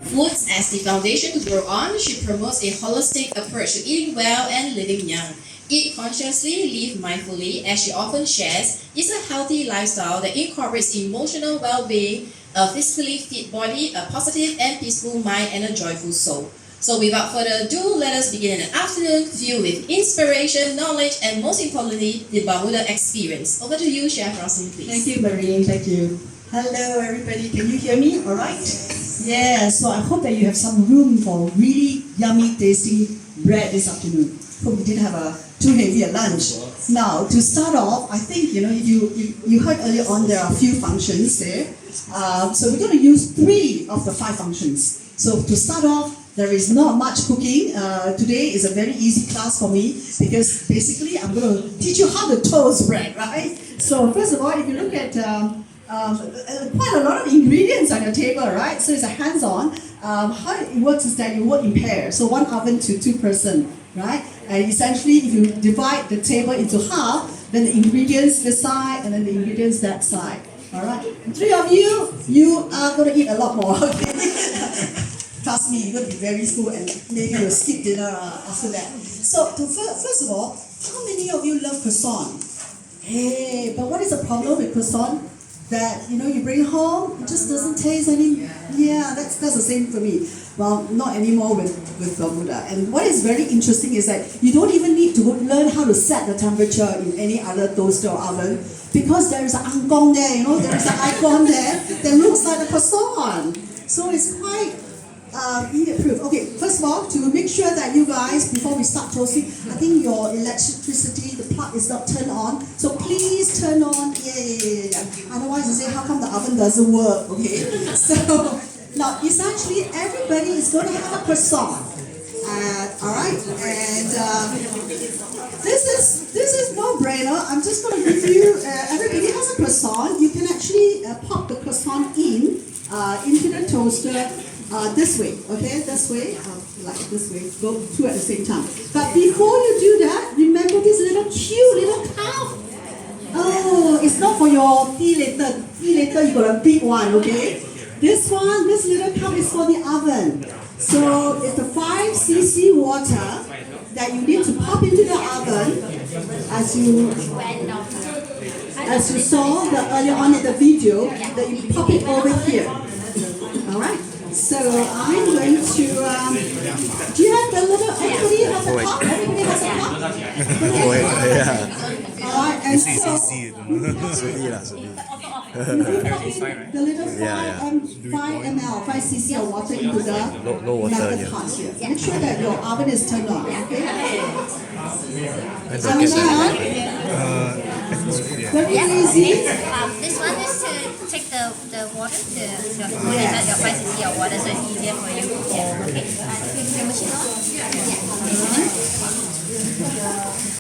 Foods as the foundation to grow on, she promotes a holistic approach to eating well and living young. Eat consciously, live mindfully, as she often shares, is a healthy lifestyle that incorporates emotional well-being, a physically fit body, a positive and peaceful mind, and a joyful soul. So without further ado, let us begin an afternoon filled with inspiration, knowledge, and most importantly, the BALMUDA experience. Over to you, Chef Rosalin, please. Thank you, Marine. Thank you. Hello, everybody. Can you hear me? All right. Yeah. So I hope that you have some room for really yummy, tasty bread this afternoon. Hope you didn't have a too heavy a lunch. Now, to start off, I think if you heard earlier on, there are a few functions there. So we're going to use 3 of the 5 functions. So to start off, there is not much cooking. Today is a very easy class for me because basically I'm going to teach you how to toast bread, right? So first of all, if you look at quite a lot of ingredients on your table, right? So it's a hands-on. How it works is that you work in pairs. So 1 oven to 2 person, right? And essentially, if you divide the table into half, then the ingredients this side and then the ingredients that side. All right? And 3 of you, you are going to eat a lot more, okay? Trust me, you're going to be very full and maybe you'll skip dinner after that. So, first of all, how many of you love croissant? Hey, but what is the problem with croissant? That, you bring it home, it just doesn't taste any... Yeah, that's the same for me. Well, not anymore with BALMUDA. And what is very interesting is that you don't even need to learn how to set the temperature in any other toaster or oven because there is an angkong there, there is an icon there that looks like a croissant. So it's quite idiot-proof. Okay, first of all, to make sure that you guys, before we start toasting, I think your electricity, the plug is not turned on. So please turn on. Yeah. Otherwise, you say, how come the oven doesn't work? Okay. So now, essentially, everybody is going to have a croissant. All right, and this is no-brainer. I'm just going to give you. Everybody has a croissant. You can actually pop the croissant into the toaster. This way, okay? This way, like this way. Go 2 at the same time. But before you do that, remember this little cute little cup. Oh, it's not for your tea later. Tea later, you got a big one, okay? This little cup is for the oven. So it's the 5 cc water that you need to pop into the oven as you saw earlier on in the video, that you pop it over here. All right. So I'm going to. Do you have the little? Everybody has a cup. Everybody has a cup. Yeah. All right, and so. The little 5 ml, 5 cc of water into the no water metal pot here. Make sure that your oven is turned on. Okay. Very easy. This one is to take the water to your 5 cc of water, so it's easier for you. Yeah. Okay.